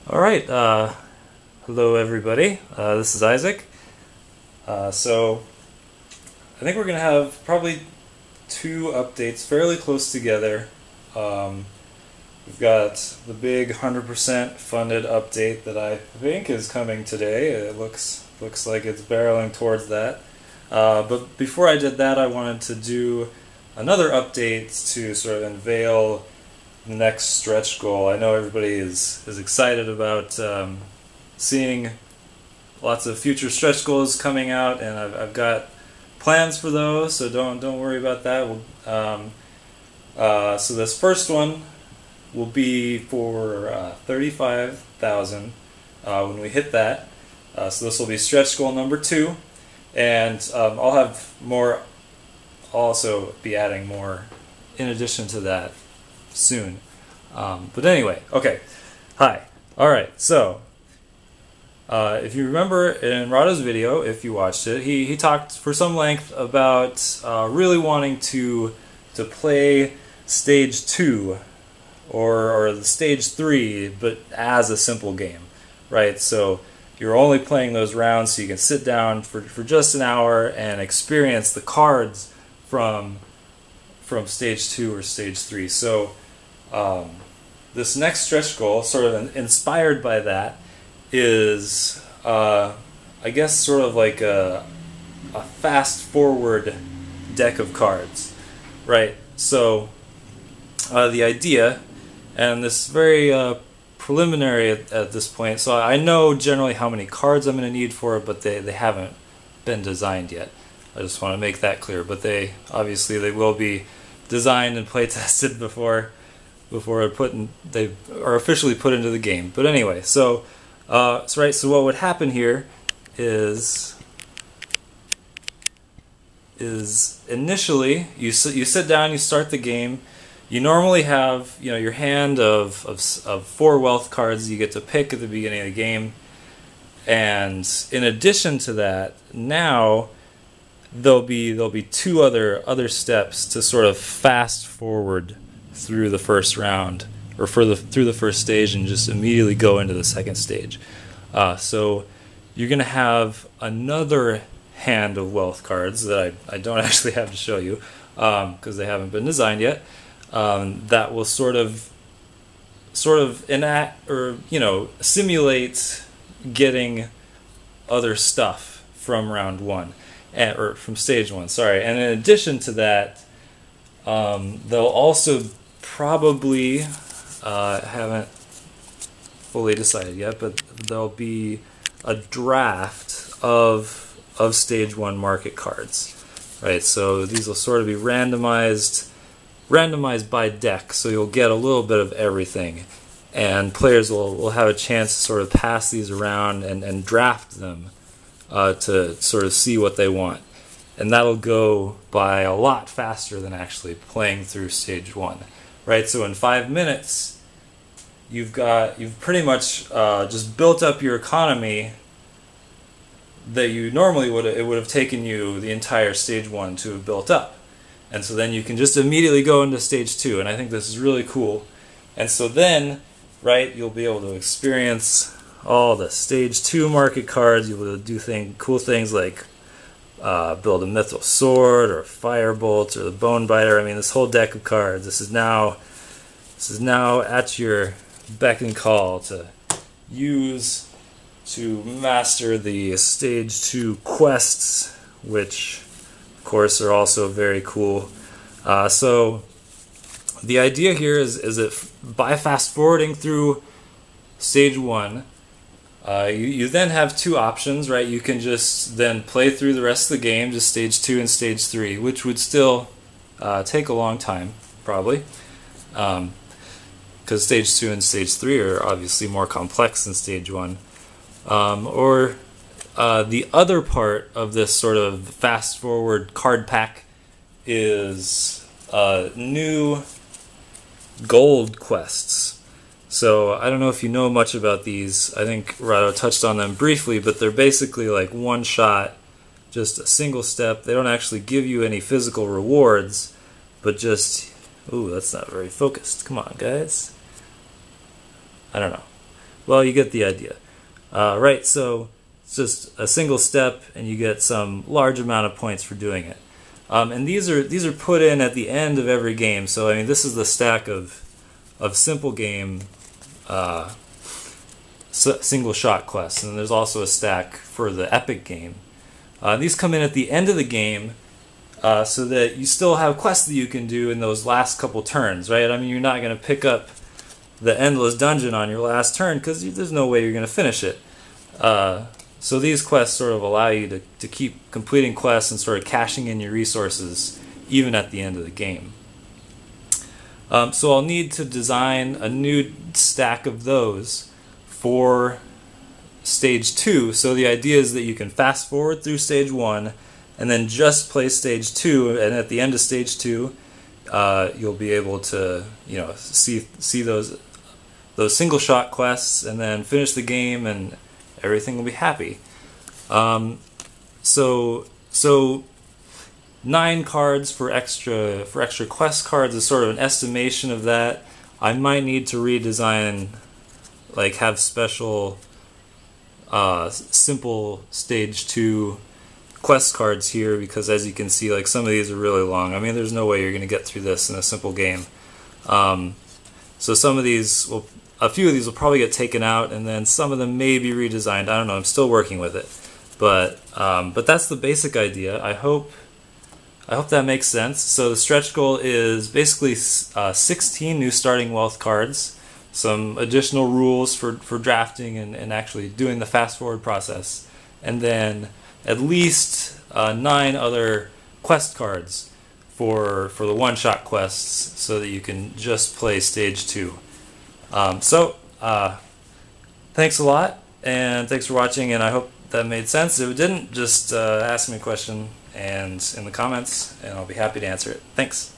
All right, hello everybody. This is Isaac. So I think we're gonna have probably two updates fairly close together. Um, we've got the big 100% funded update that I think is coming today. It looks like it's barreling towards that. But before I did that, I wanted to do another update to sort of unveil the next stretch goal. I know everybody is excited about seeing lots of future stretch goals coming out, and I've got plans for those, so don't worry about that. So this first one will be for 35,000 when we hit that. So this will be stretch goal number 2, and I'll have more. I'll also be adding more in addition to that soon. But anyway, okay. Hi. Alright, so if you remember in Rado's video, if you watched it, he talked for some length about really wanting to play stage 2 or the stage 3, but as a simple game, right? So you're only playing those rounds so you can sit down for just an hour and experience the cards from stage 2 or stage 3. So this next stretch goal, sort of inspired by that, is I guess sort of like a fast forward deck of cards, right? So the idea, and this is very preliminary at this point, so I know generally how many cards I'm going to need for it, but they haven't been designed yet. I just want to make that clear, but they will be designed and play tested before they are officially put into the game. But anyway, so what would happen here is initially you sit down, you start the game. You normally have your hand of 4 wealth cards you get to pick at the beginning of the game, and in addition to that, now there'll be 2 other steps to sort of fast forward through the first round, or through the first stage, and just immediately go into the second stage. So you're going to have another hand of wealth cards that I don't actually have to show you because they haven't been designed yet. That will sort of enact, or simulate getting other stuff from round 1, or from stage 1. Sorry, and in addition to that, they'll also probably haven't fully decided yet, but there'll be a draft of stage 1 market cards, right? So these will sort of be randomized by deck, so you'll get a little bit of everything, and players will have a chance to sort of pass these around and draft them to sort of see what they want, and that'll go by a lot faster than actually playing through stage 1. Right, so in 5 minutes, you've pretty much just built up your economy that you normally would have taken you the entire stage 1 to have built up, and so then you can just immediately go into stage 2. And I think this is really cool. And so then, right, you'll be able to experience all the stage 2 market cards. You'll be able to do cool things like build a Mythril Sword, or Firebolt, or the Bone Biter. I mean, this whole deck of cards. This is now at your beck and call to use to master the stage 2 quests, which of course are also very cool. So the idea here is that by fast forwarding through stage 1, you then have 2 options, right? You can just then play through the rest of the game, just stage 2 and stage 3, which would still take a long time, probably, because stage 2 and stage 3 are obviously more complex than stage 1. Or the other part of this sort of fast forward card pack is new gold quests. So I don't know if you know much about these. I think Rado touched on them briefly, but they're basically like one shot, just a single step. They don't actually give you any physical rewards, but ooh, that's not very focused. Come on, guys. I don't know. Well, you get the idea. Right, so it's just a single step and you get some large amount of points for doing it. And these are put in at the end of every game. So I mean, this is the stack of simple game single shot quests, and there's also a stack for the epic game. These come in at the end of the game, so that you still have quests that you can do in those last couple turns, right? I mean, you're not going to pick up the endless dungeon on your last turn because there's no way you're going to finish it. So these quests sort of allow you to keep completing quests and sort of cashing in your resources even at the end of the game. So I'll need to design a new stack of those for stage 2. So the idea is that you can fast forward through stage 1 and then just play stage 2, and at the end of stage 2 you'll be able to see those single shot quests and then finish the game and everything will be happy. So 9 cards for extra quest cards is sort of an estimation of that. I might need to redesign, like have special simple stage 2 quest cards here, because as you can see, like some of these are really long. I mean, there's no way you're going to get through this in a simple game. So some of these a few of these will probably get taken out, and then some of them may be redesigned. I don't know. I'm still working with it, but that's the basic idea. I hope that makes sense. So the stretch goal is basically 16 new starting wealth cards, some additional rules for drafting and actually doing the fast forward process, and then at least 9 other quest cards for the one-shot quests, so that you can just play stage 2. Thanks a lot, and thanks for watching, and I hope that made sense. If it didn't, just ask me a question and in the comments, and I'll be happy to answer it. Thanks.